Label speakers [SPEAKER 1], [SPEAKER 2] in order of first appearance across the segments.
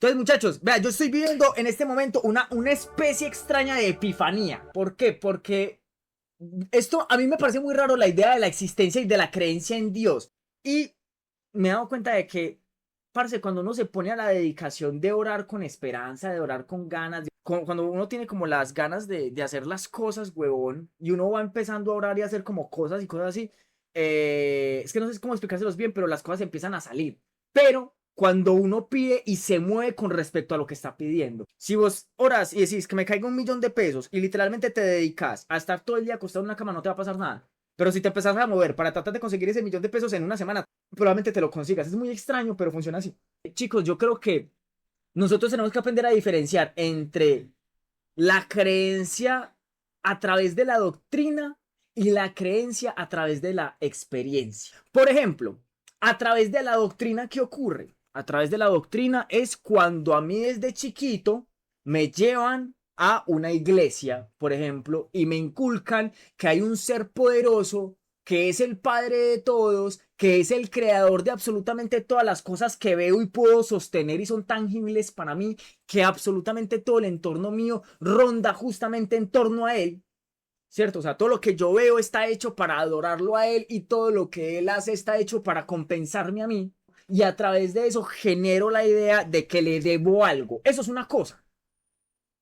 [SPEAKER 1] Entonces, muchachos, vean, yo estoy viviendo en este momento una especie extraña de epifanía. ¿Por qué? Porque esto a mí me parece muy raro la idea de la existencia y de la creencia en Dios. Y me he dado cuenta de que, parce, cuando uno se pone a la dedicación de orar con esperanza, de orar con ganas, cuando uno tiene como las ganas de hacer las cosas, huevón, y uno va empezando a orar y a hacer como cosas y cosas así, es que no sé cómo explicárselos bien, pero las cosas empiezan a salir. Pero cuando uno pide y se mueve con respecto a lo que está pidiendo. Si vos oras y decís que me caiga 1.000.000 de pesos y literalmente te dedicas a estar todo el día acostado en una cama, no te va a pasar nada. Pero si te empezás a mover para tratar de conseguir ese 1.000.000 de pesos en una semana, probablemente te lo consigas. Es muy extraño, pero funciona así. Chicos, yo creo que nosotros tenemos que aprender a diferenciar entre la creencia a través de la doctrina y la creencia a través de la experiencia. Por ejemplo, a través de la doctrina, ¿qué ocurre? A través de la doctrina es cuando a mí desde chiquito me llevan a una iglesia, por ejemplo, y me inculcan que hay un ser poderoso que es el padre de todos, que es el creador de absolutamente todas las cosas que veo y puedo sostener y son tangibles para mí, que absolutamente todo el entorno mío ronda justamente en torno a él, ¿cierto? O sea, todo lo que yo veo está hecho para adorarlo a él y todo lo que él hace está hecho para compensarme a mí. Y a través de eso genero la idea de que le debo algo. Eso es una cosa,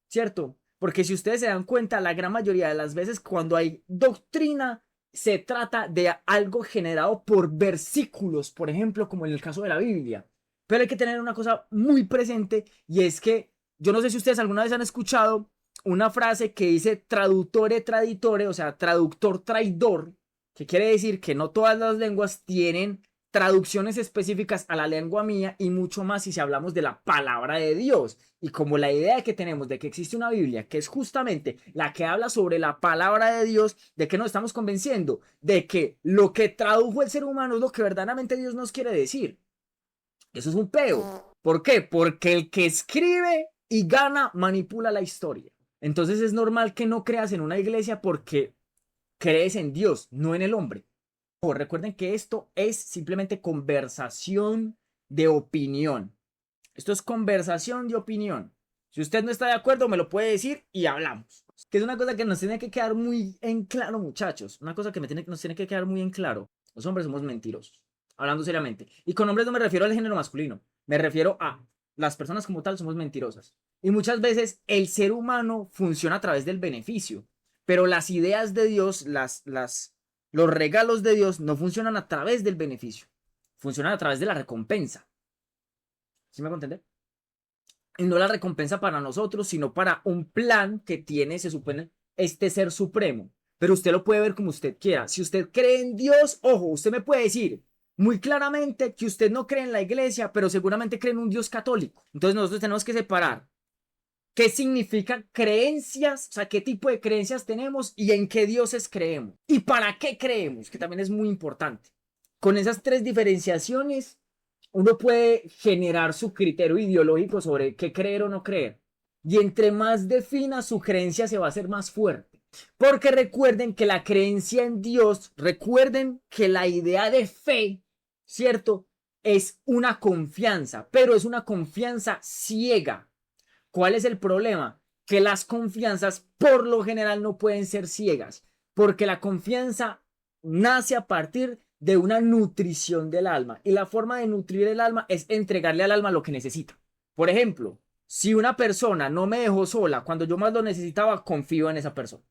[SPEAKER 1] ¿cierto? Porque si ustedes se dan cuenta, la gran mayoría de las veces cuando hay doctrina, se trata de algo generado por versículos, por ejemplo, como en el caso de la Biblia. Pero hay que tener una cosa muy presente y es que yo no sé si ustedes alguna vez han escuchado una frase que dice traductore traditore, o sea, traductor traidor, que quiere decir que no todas las lenguas tienen traducciones específicas a la lengua mía y mucho más si hablamos de la palabra de Dios. Y como la idea que tenemos de que existe una Biblia que es justamente la que habla sobre la palabra de Dios, de que nos estamos convenciendo de que lo que tradujo el ser humano es lo que verdaderamente Dios nos quiere decir. Eso es un peo. ¿Por qué? Porque el que escribe y gana manipula la historia. Entonces es normal que no creas en una iglesia porque crees en Dios, no en el hombre. Recuerden que esto es simplemente conversación de opinión. Esto es conversación de opinión. Si usted no está de acuerdo, me lo puede decir y hablamos. Que es una cosa que nos tiene que quedar muy en claro, muchachos. Una cosa que nos tiene que quedar muy en claro. Los hombres somos mentirosos. Hablando seriamente. Y con hombres no me refiero al género masculino. Me refiero a las personas como tal somos mentirosas. Y muchas veces el ser humano funciona a través del beneficio. Pero las ideas de Dios, los regalos de Dios no funcionan a través del beneficio. Funcionan a través de la recompensa. ¿Sí me hago entender? Y no la recompensa para nosotros, sino para un plan que tiene, se supone, este ser supremo. Pero usted lo puede ver como usted quiera. Si usted cree en Dios, ojo, usted me puede decir muy claramente que usted no cree en la iglesia, pero seguramente cree en un Dios católico. Entonces nosotros tenemos que separar qué significan creencias, o sea, qué tipo de creencias tenemos y en qué dioses creemos. Y para qué creemos, que también es muy importante. Con esas tres diferenciaciones, uno puede generar su criterio ideológico sobre qué creer o no creer. Y entre más defina su creencia, se va a hacer más fuerte. Porque recuerden que la creencia en Dios, recuerden que la idea de fe, ¿cierto? Es una confianza, pero es una confianza ciega. ¿Cuál es el problema? Que las confianzas por lo general no pueden ser ciegas, porque la confianza nace a partir de una nutrición del alma y la forma de nutrir el alma es entregarle al alma lo que necesita. Por ejemplo, si una persona no me dejó sola cuando yo más lo necesitaba, confío en esa persona.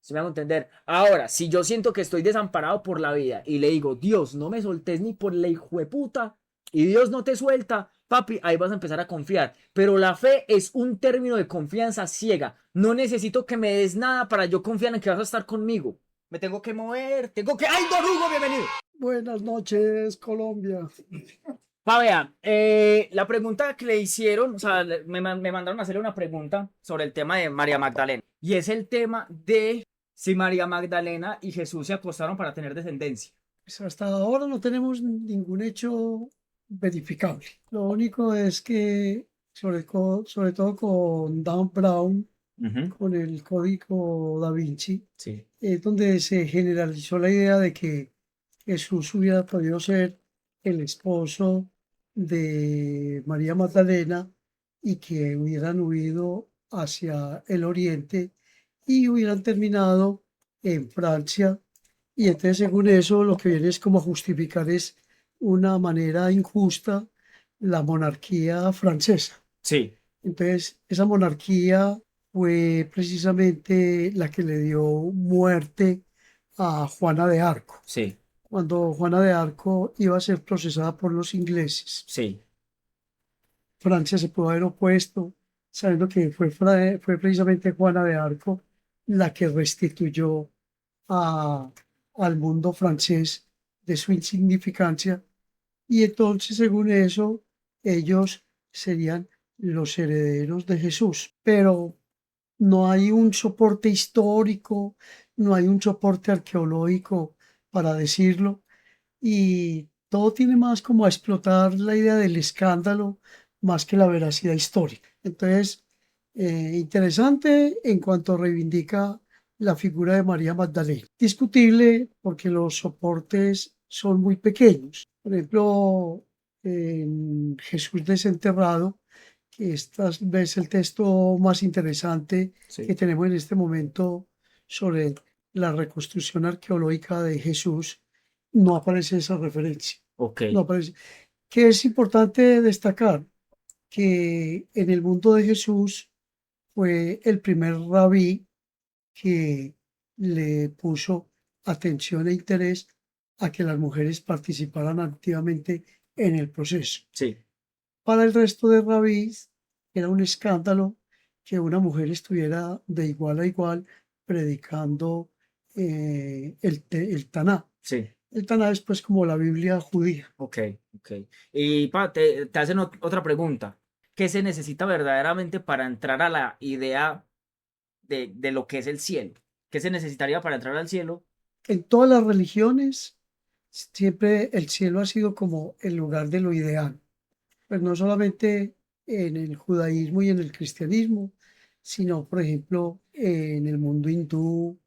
[SPEAKER 1] ¿Sí me hago entender? Ahora, si yo siento que estoy desamparado por la vida y le digo, Dios, no me soltes ni por la hijueputa, y Dios no te suelta, papi, ahí vas a empezar a confiar. Pero la fe es un término de confianza ciega. No necesito que me des nada para yo confiar en que vas a estar conmigo. Me tengo que mover, tengo que... ¡Ay, Don Hugo, bienvenido!
[SPEAKER 2] Buenas noches, Colombia.
[SPEAKER 1] Vea, la pregunta que le hicieron, o sea, me mandaron a hacerle una pregunta sobre el tema de María Magdalena. Y es el tema de si María Magdalena y Jesús se acostaron para tener descendencia.
[SPEAKER 2] Pues hasta ahora no tenemos ningún hecho verificable. Lo único es que, sobre todo con Dan Brown, con el código Da Vinci,
[SPEAKER 1] Sí.
[SPEAKER 2] es donde se generalizó la idea de que Jesús hubiera podido ser el esposo de María Magdalena y que hubieran huido hacia el oriente y hubieran terminado en Francia. Y entonces, según eso, lo que viene es como a justificar es una manera injusta la monarquía francesa.
[SPEAKER 1] Sí,
[SPEAKER 2] Entonces, esa monarquía fue precisamente la que le dio muerte a Juana de Arco,
[SPEAKER 1] sí,
[SPEAKER 2] cuando Juana de Arco iba a ser procesada por los ingleses.
[SPEAKER 1] sí.
[SPEAKER 2] Francia se pudo haber opuesto, sabiendo que fue precisamente Juana de Arco la que restituyó a- al mundo francés de su insignificancia, y entonces, según eso, ellos serían los herederos de Jesús. Pero no hay un soporte histórico, no hay un soporte arqueológico para decirlo, y todo tiene más como a explotar la idea del escándalo más que la veracidad histórica. Entonces, interesante en cuanto reivindica la figura de María Magdalena. Discutible porque los soportes son muy pequeños. Por ejemplo, en Jesús desenterrado, que esta vez el texto más interesante que
[SPEAKER 1] Sí.
[SPEAKER 2] tenemos en este momento sobre la reconstrucción arqueológica de Jesús, no aparece esa referencia.
[SPEAKER 1] Ok,
[SPEAKER 2] No aparece. Que es importante destacar que en el mundo de Jesús fue el primer rabí que le puso atención e interés a que las mujeres participaran activamente en el proceso.
[SPEAKER 1] sí.
[SPEAKER 2] Para el resto de rabís era un escándalo que una mujer estuviera de igual a igual predicando el Taná.
[SPEAKER 1] Sí,
[SPEAKER 2] El Taná es pues como la Biblia judía.
[SPEAKER 1] ok, ok. Y te hacen otra pregunta. ¿Qué se necesita verdaderamente para entrar a la idea de lo que es el cielo? ¿Qué se necesitaría para entrar al cielo?
[SPEAKER 2] En todas las religiones siempre el cielo ha sido como el lugar de lo ideal. Pues no solamente en el judaísmo y en el cristianismo, sino por ejemplo en el mundo hindú,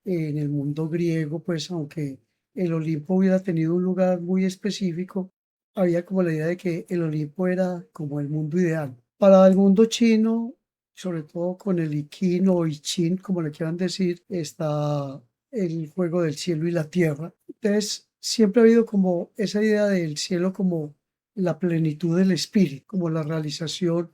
[SPEAKER 2] en el mundo griego, pues aunque el Olimpo hubiera tenido un lugar muy específico, había como la idea de que el Olimpo era como el mundo ideal. Para el mundo chino, sobre todo con el I Ching o I Ching, como le quieran decir, está el juego del cielo y la tierra. Entonces, siempre ha habido como esa idea del cielo como la plenitud del espíritu, como la realización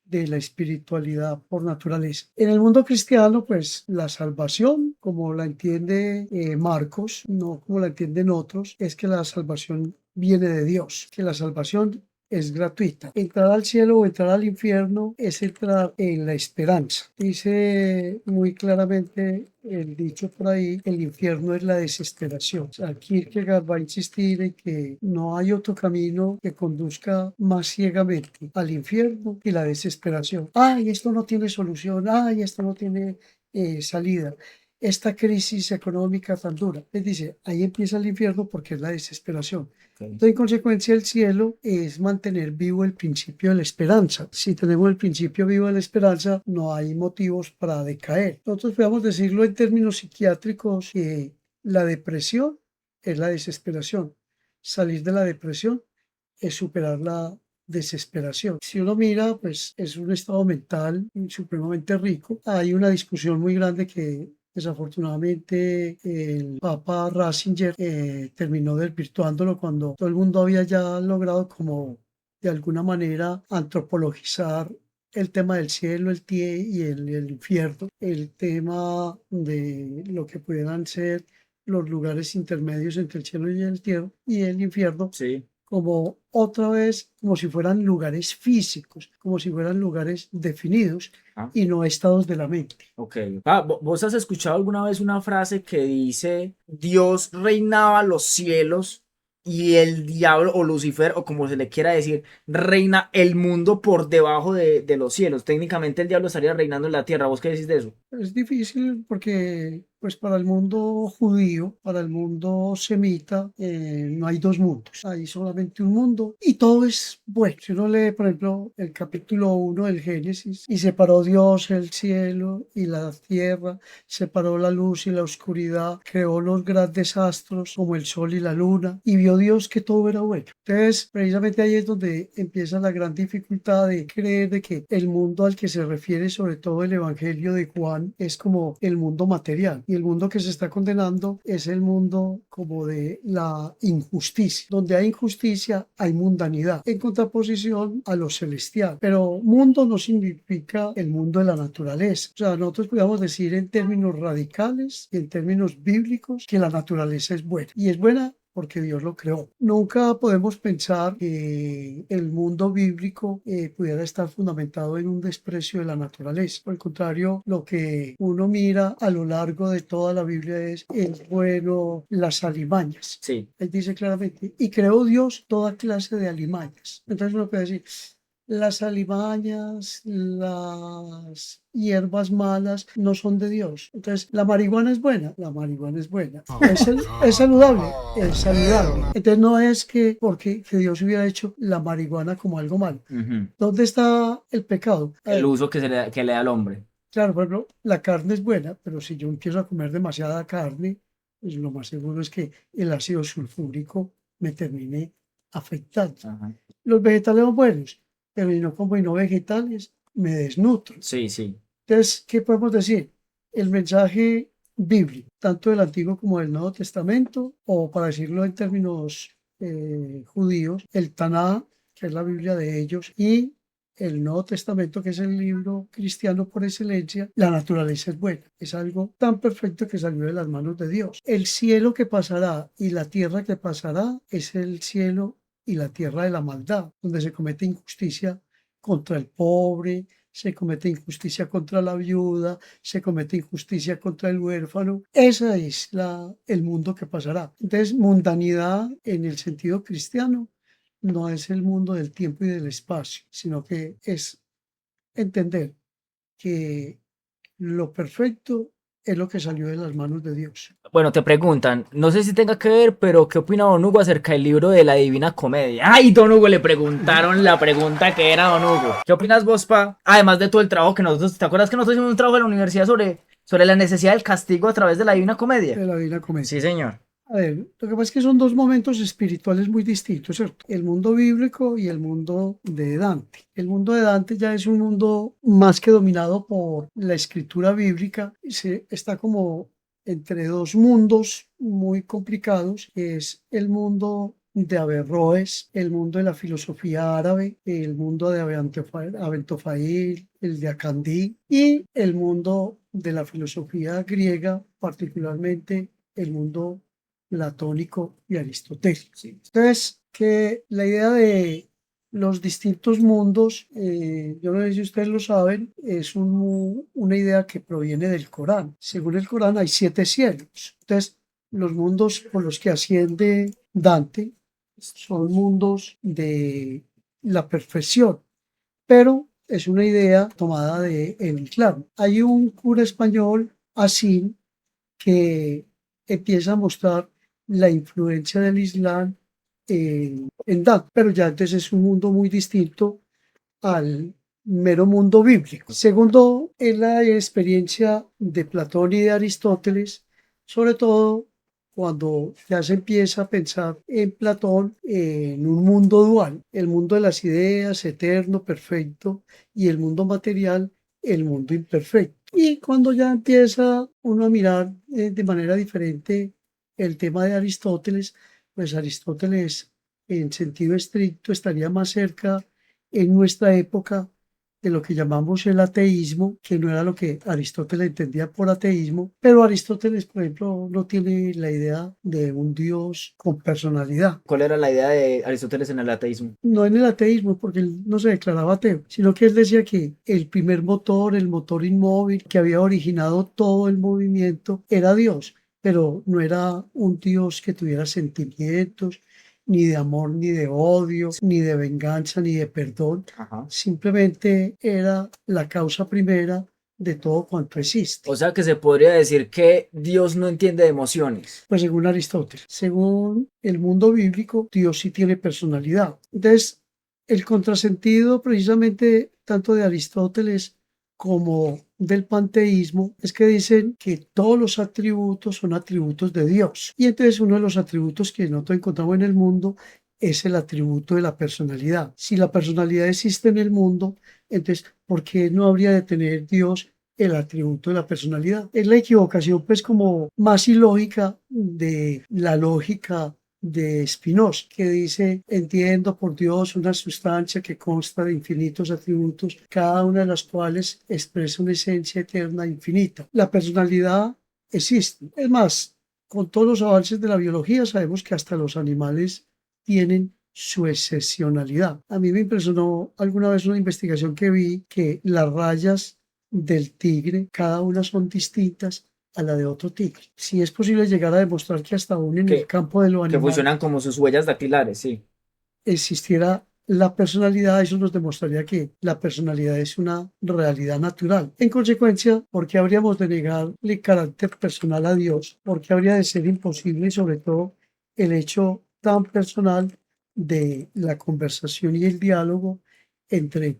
[SPEAKER 2] de la espiritualidad por naturaleza. En el mundo cristiano, pues la salvación, como la entiende Marcos, no como la entienden otros, es que la salvación viene de Dios, que la salvación es gratuita. Entrar al cielo o entrar al infierno es entrar en la esperanza. Dice muy claramente el dicho por ahí, el infierno es la desesperación. O sea, Kierkegaard va a insistir en que no hay otro camino que conduzca más ciegamente al infierno que la desesperación. Ay, esto no tiene solución. Ay, esto no tiene salida. Esta crisis económica tan dura. Él dice, ahí empieza el infierno porque es la desesperación.
[SPEAKER 1] Ok,
[SPEAKER 2] Entonces, en consecuencia, el cielo es mantener vivo el principio de la esperanza. Si tenemos el principio vivo de la esperanza, no hay motivos para decaer. Nosotros podemos decirlo en términos psiquiátricos, que la depresión es la desesperación. Salir de la depresión es superar la desesperación. Si uno mira, pues es un estado mental supremamente rico. Hay una discusión muy grande que desafortunadamente el Papa Ratzinger terminó desvirtuándolo cuando todo el mundo había ya logrado como de alguna manera antropologizar el tema del cielo, el tie y el infierno, el tema de lo que pudieran ser los lugares intermedios entre el cielo y el infierno,
[SPEAKER 1] sí.
[SPEAKER 2] como otra vez, como si fueran lugares físicos, como si fueran lugares definidos
[SPEAKER 1] Ah,
[SPEAKER 2] y no estados de la mente.
[SPEAKER 1] ok. ¿Vos has escuchado alguna vez una frase que dice Dios reinaba los cielos y el diablo o Lucifer o como se le quiera decir, reina el mundo por debajo de los cielos? Técnicamente el diablo estaría reinando en la tierra. ¿Vos qué decís de eso?
[SPEAKER 2] Es difícil porque Pues para el mundo judío, para el mundo semita, no hay dos mundos, hay solamente un mundo y todo es bueno. Si uno lee, por ejemplo, el capítulo 1 del Génesis, y separó Dios el cielo y la tierra, separó la luz y la oscuridad, creó los grandes astros como el sol y la luna, y vio Dios que todo era bueno. Entonces, precisamente ahí es donde empieza la gran dificultad de creer de que el mundo al que se refiere sobre todo el Evangelio de Juan es como el mundo material, y el mundo que se está condenando es el mundo como de la injusticia. Donde hay injusticia hay mundanidad, en contraposición a lo celestial. Pero mundo no significa el mundo de la naturaleza. O sea, nosotros podríamos decir en términos radicales, en términos bíblicos, que la naturaleza es buena. Y es buena porque Dios lo creó. Nunca podemos pensar que el mundo bíblico pudiera estar fundamentado en un desprecio de la naturaleza. Por el contrario, lo que uno mira a lo largo de toda la Biblia es bueno, las alimañas.
[SPEAKER 1] Sí.
[SPEAKER 2] Él dice claramente, y creó Dios toda clase de alimañas. Entonces uno puede decir, las alimañas, las hierbas malas no son de Dios. Entonces, la marihuana es buena, la marihuana es buena. Es saludable, es saludable. Entonces, no es que porque que Dios hubiera hecho la marihuana como algo malo. ¿Dónde está el pecado?
[SPEAKER 1] El uso que le da al hombre.
[SPEAKER 2] Claro, por ejemplo, la carne es buena, pero si yo empiezo a comer demasiada carne, pues lo más seguro es que el ácido sulfúrico me termine afectando.
[SPEAKER 1] Ajá.
[SPEAKER 2] Los vegetales son buenos, pero si no como y no vegetales, me desnutro.
[SPEAKER 1] Sí, sí.
[SPEAKER 2] Entonces, ¿qué podemos decir? El mensaje bíblico, tanto del Antiguo como del Nuevo Testamento, o para decirlo en términos judíos, el Taná, que es la Biblia de ellos, y el Nuevo Testamento, que es el libro cristiano por excelencia, la naturaleza es buena. Es algo tan perfecto que salió de las manos de Dios. El cielo que pasará y la tierra que pasará es el cielo y la tierra de la maldad, donde se comete injusticia contra el pobre, se comete injusticia contra la viuda, se comete injusticia contra el huérfano. Ese es el mundo que pasará. Entonces, mundanidad en el sentido cristiano no es el mundo del tiempo y del espacio, sino que es entender que lo perfecto es lo que salió de las manos de Dios.
[SPEAKER 1] Bueno, te preguntan, no sé si tenga que ver, pero ¿qué opina Don Hugo acerca del libro de la Divina Comedia? ¡Ay, Don Hugo! Le preguntaron la pregunta que era Don Hugo. ¿Qué opinas vos, pa? Además de todo el trabajo que nosotros, ¿te acuerdas que nosotros hicimos un trabajo en la universidad sobre la necesidad del castigo a través de la Divina Comedia?
[SPEAKER 2] De la Divina Comedia.
[SPEAKER 1] Sí, señor.
[SPEAKER 2] A ver, lo que pasa es que son dos momentos espirituales muy distintos, ¿cierto? El mundo bíblico y el mundo de Dante. El mundo de Dante ya es un mundo más que dominado por la escritura bíblica. Está como entre dos mundos muy complicados, que es el mundo de Averroes, el mundo de la filosofía árabe, el mundo de Aventofail, el de Acandí, y el mundo de la filosofía griega, particularmente el mundo platónico y aristotélico. Sí. Entonces, que la idea de los distintos mundos, yo no sé si ustedes lo saben, es una idea que proviene del Corán. Según el Corán hay 7 cielos. Entonces, los mundos por los que asciende Dante son mundos de la perfección, pero es una idea tomada del Islam. Hay un cura español, Asim, que empieza a mostrar la influencia del Islam en Dante, pero ya entonces es un mundo muy distinto al mero mundo bíblico. Segundo, es la experiencia de Platón y de Aristóteles, sobre todo cuando ya se empieza a pensar en Platón en un mundo dual, el mundo de las ideas, eterno, perfecto, y el mundo material, el mundo imperfecto. Y cuando ya empieza uno a mirar de manera diferente el tema de Aristóteles, pues Aristóteles en sentido estricto estaría más cerca en nuestra época de lo que llamamos el ateísmo, que no era lo que Aristóteles entendía por ateísmo, pero Aristóteles, por ejemplo, no tiene la idea de un Dios con personalidad.
[SPEAKER 1] ¿Cuál era la idea de Aristóteles en el ateísmo?
[SPEAKER 2] No en el ateísmo, porque él no se declaraba ateo, sino que él decía que el primer motor, el motor inmóvil que había originado todo el movimiento, era Dios, pero no era un Dios que tuviera sentimientos, ni de amor, ni de odio, ni de venganza, ni de perdón. Ajá. Simplemente era la causa primera de todo cuanto existe.
[SPEAKER 1] O sea que se podría decir que Dios no entiende de emociones.
[SPEAKER 2] Pues según Aristóteles, según el mundo bíblico, Dios sí tiene personalidad. Entonces, el contrasentido precisamente tanto de Aristóteles como del panteísmo es que dicen que todos los atributos son atributos de Dios. Y entonces uno de los atributos que nosotros encontramos en el mundo es el atributo de la personalidad. Si la personalidad existe en el mundo, entonces, ¿por qué no habría de tener Dios el atributo de la personalidad? Es la equivocación, pues, como más ilógica de la lógica de Spinoza, que dice: entiendo por Dios una sustancia que consta de infinitos atributos, cada una de las cuales expresa una esencia eterna e infinita. La personalidad existe. Es más, con todos los avances de la biología sabemos que hasta los animales tienen su excepcionalidad. A mí me impresionó alguna vez una investigación que vi que las rayas del tigre, cada una son distintas a la de otro tigre. Si es posible llegar a demostrar que hasta aún en el campo de lo
[SPEAKER 1] Que
[SPEAKER 2] animal
[SPEAKER 1] funcionan como sus huellas dactilares, sí.
[SPEAKER 2] existiera la personalidad, eso nos demostraría que la personalidad es una realidad natural. En consecuencia, ¿por qué habríamos de negarle carácter personal a Dios? ¿Por qué habría de ser imposible, sobre todo, el hecho tan personal de la conversación y el diálogo entre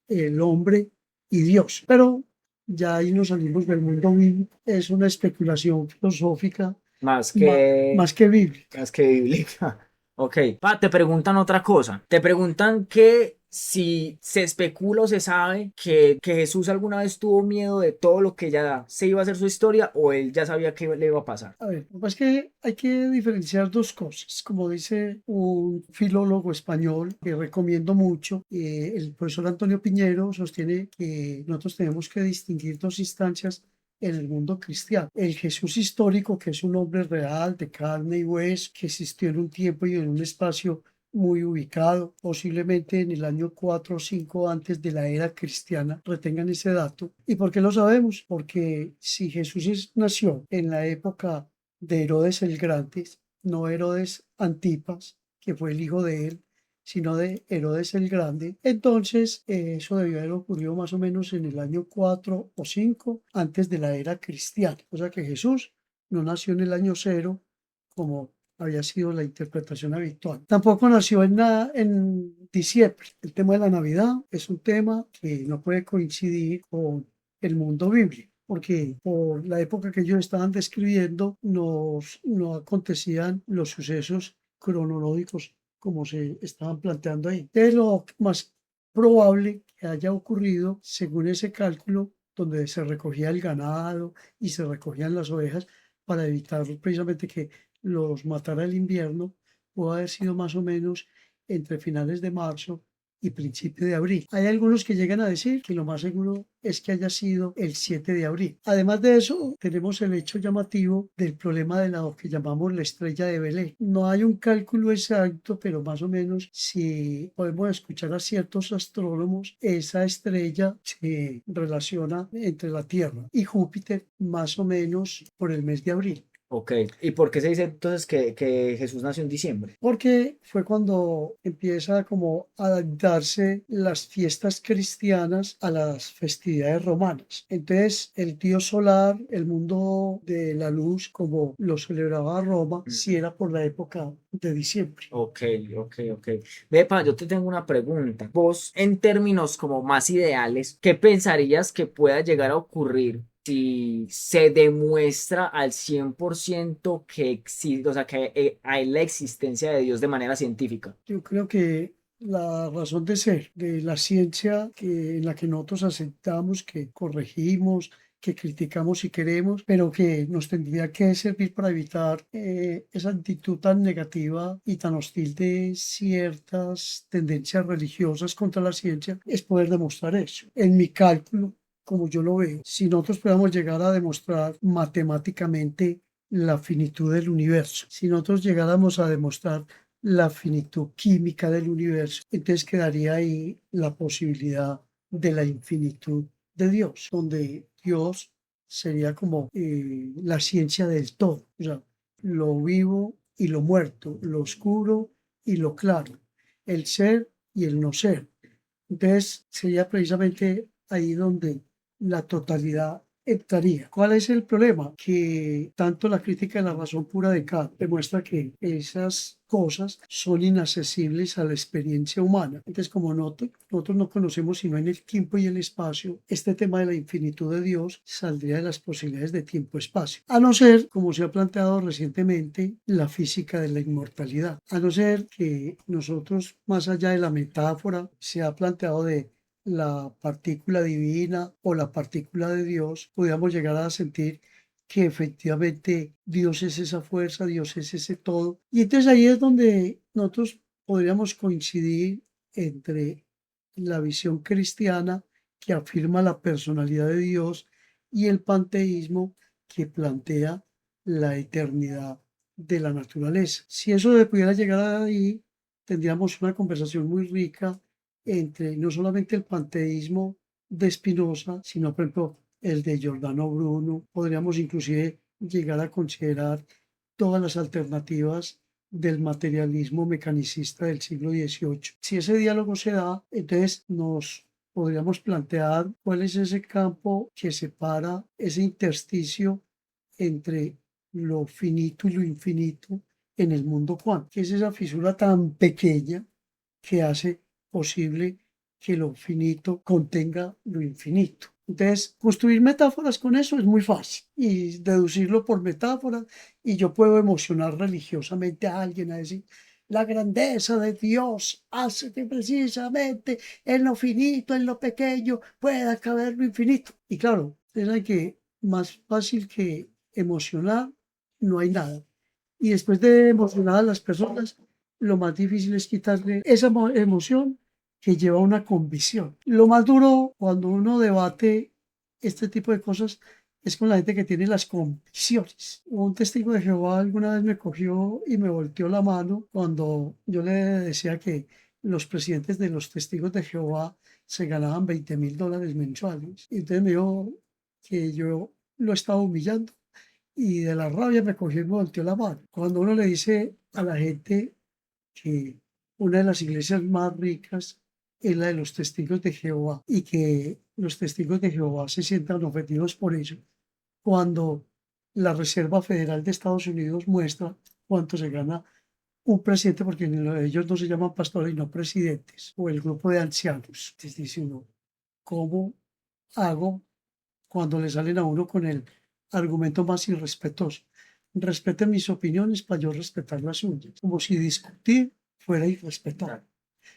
[SPEAKER 2] el hombre y Dios? Pero ya ahí nos salimos del mundo bíblico. Es una especulación filosófica
[SPEAKER 1] Más que,
[SPEAKER 2] más que bíblica.
[SPEAKER 1] más que bíblica. Ok. Te preguntan otra cosa. Te preguntan que si se especula o se sabe que Jesús alguna vez tuvo miedo de todo lo que ya se iba a hacer su historia o él ya sabía que le iba a pasar.
[SPEAKER 2] A ver, lo que pasa es que hay que diferenciar dos cosas. Como dice un filólogo español que recomiendo mucho, el profesor Antonio Piñero sostiene que nosotros tenemos que distinguir dos instancias en el mundo cristiano. El Jesús histórico, que es un hombre real, de carne y hueso, que existió en un tiempo y en un espacio muy ubicado, posiblemente en el año 4 o 5 antes de la era cristiana. Retengan ese dato. ¿Y por qué lo sabemos? Porque si Jesús nació en la época de Herodes el Grande, no Herodes Antipas, que fue el hijo de él, sino de Herodes el Grande, entonces eso debió haber ocurrido más o menos en el año 4 o 5 antes de la era cristiana. O sea que Jesús no nació en el año 0 como había sido la interpretación habitual. Tampoco nació en diciembre. El tema de la Navidad es un tema que no puede coincidir con el mundo bíblico, porque por la época que ellos estaban describiendo no acontecían los sucesos cronológicos como se estaban planteando ahí. Es lo más probable que haya ocurrido según ese cálculo donde se recogía el ganado y se recogían las ovejas para evitar precisamente que los matara el invierno, pudo haber sido más o menos entre finales de marzo y principio de abril. Hay algunos que llegan a decir que lo más seguro es que haya sido el 7 de abril. Además de eso, tenemos el hecho llamativo del problema de lo que llamamos la estrella de Belén. No hay un cálculo exacto, pero más o menos si podemos escuchar a ciertos astrónomos, esa estrella se relaciona entre la Tierra y Júpiter más o menos por el mes de abril.
[SPEAKER 1] Ok. ¿Y por qué se dice entonces que Jesús nació en diciembre?
[SPEAKER 2] Porque fue cuando empieza como a adaptarse las fiestas cristianas a las festividades romanas. Entonces, el dios solar, el mundo de la luz, como lo celebraba Roma, sí era por la época de diciembre.
[SPEAKER 1] Ok, ok. Vepa, yo te tengo una pregunta. Vos, en términos como más ideales, ¿qué pensarías que pueda llegar a ocurrir si se demuestra al 100% que existe, o sea, que hay la existencia de Dios de manera científica?
[SPEAKER 2] Yo creo que la razón de ser de la ciencia en la que nosotros aceptamos, que corregimos, que criticamos si queremos, pero que nos tendría que servir para evitar esa actitud tan negativa y tan hostil de ciertas tendencias religiosas contra la ciencia, es poder demostrar eso. En mi cálculo, como yo lo veo, si nosotros podemos llegar a demostrar matemáticamente la finitud del universo, si nosotros llegáramos a demostrar la finitud química del universo, entonces quedaría ahí la posibilidad de la infinitud de Dios, donde Dios sería como la ciencia del todo, o sea, lo vivo y lo muerto, lo oscuro y lo claro, el ser y el no ser. Entonces sería precisamente ahí donde la totalidad entraría. ¿Cuál es el problema? Que tanto la crítica de la razón pura de Kant demuestra que esas cosas son inaccesibles a la experiencia humana. Entonces, como nosotros no conocemos sino en el tiempo y el espacio, este tema de la infinitud de Dios saldría de las posibilidades de tiempo-espacio. A no ser, como se ha planteado recientemente, la física de la inmortalidad. A no ser que nosotros, más allá de la metáfora, se ha planteado de la partícula divina o la partícula de Dios, podríamos llegar a sentir que efectivamente Dios es esa fuerza, Dios es ese todo. Y entonces ahí es donde nosotros podríamos coincidir entre la visión cristiana que afirma la personalidad de Dios y el panteísmo que plantea la eternidad de la naturaleza. Si eso pudiera llegar ahí, tendríamos una conversación muy rica entre no solamente el panteísmo de Spinoza, sino por ejemplo el de Giordano Bruno. Podríamos inclusive llegar a considerar todas las alternativas del materialismo mecanicista del siglo XVIII. Si ese diálogo se da, entonces nos podríamos plantear cuál es ese campo que separa ese intersticio entre lo finito y lo infinito en el mundo cuántico, que es esa fisura tan pequeña que hace posible que lo finito contenga lo infinito. Entonces, construir metáforas con eso es muy fácil y deducirlo por metáforas, y yo puedo emocionar religiosamente a alguien a decir, la grandeza de Dios hace que precisamente en lo finito, en lo pequeño, pueda caber lo infinito. Y claro, es que más fácil que emocionar no hay nada. Y después de emocionar a las personas, lo más difícil es quitarle esa emoción que lleva una convicción. Lo más duro cuando uno debate este tipo de cosas es con la gente que tiene las convicciones. Un testigo de Jehová alguna vez me cogió y me volteó la mano cuando yo le decía que los presidentes de los testigos de Jehová se ganaban $20,000 mensuales. Y entonces me dijo que yo lo estaba humillando y de la rabia me cogió y me volteó la mano. Cuando uno le dice a la gente que una de las iglesias más ricas es la de los testigos de Jehová y que los testigos de Jehová se sientan ofendidos por ello, cuando la Reserva Federal de Estados Unidos muestra cuánto se gana un presidente, porque ellos no se llaman pastores, sino presidentes, o el grupo de ancianos. Entonces dice uno, ¿cómo hago cuando le salen a uno con el argumento más irrespetuoso? Respeten mis opiniones para yo respetar las suyas, como si discutir fuera irrespetar.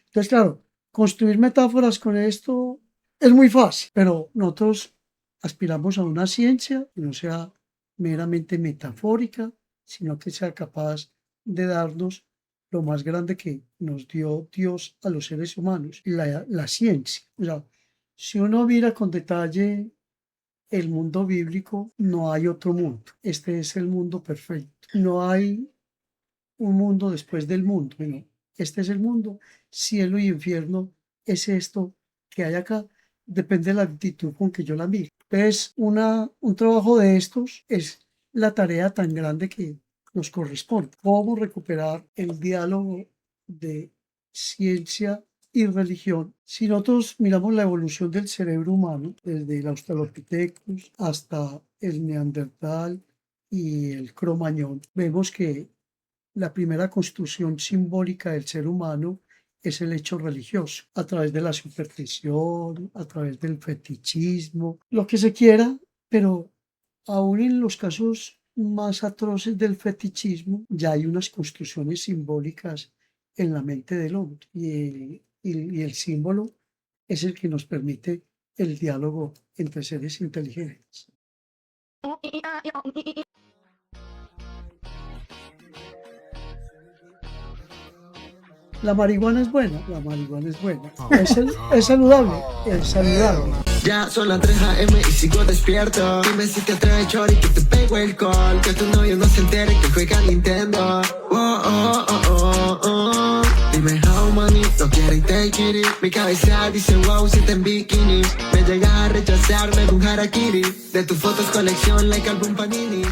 [SPEAKER 2] Entonces, claro, construir metáforas con esto es muy fácil, pero nosotros aspiramos a una ciencia que no sea meramente metafórica, sino que sea capaz de darnos lo más grande que nos dio Dios a los seres humanos, la ciencia. O sea, si uno mira con detalle el mundo bíblico, no hay otro mundo. Este es el mundo perfecto. No hay un mundo después del mundo. Bueno, este es el mundo. Cielo y infierno es esto que hay acá. Depende de la actitud con que yo la mire. Entonces, un trabajo de estos es la tarea tan grande que nos corresponde. ¿Cómo recuperar el diálogo de ciencia y religión? Si nosotros miramos la evolución del cerebro humano, desde el Australopithecus hasta el Neandertal y el Cromañón, vemos que la primera construcción simbólica del ser humano es el hecho religioso, a través de la superstición, a través del fetichismo, lo que se quiera, pero aún en los casos más atroces del fetichismo ya hay unas construcciones simbólicas en la mente del hombre, y el símbolo es el que nos permite el diálogo entre seres inteligentes. La marihuana es buena, la marihuana es buena. Es saludable, es saludable.
[SPEAKER 3] Ya son las 3 AM y sigo despierto. Dime si te atreves, chori, que te pego el call. Que tu novio no se entere que juega Nintendo. Dime how money, no quiere take it. Mi cabeza dice wow, si te en bikini. Me llega a rechazarme con harakiri. De tus fotos colección like álbum Panini.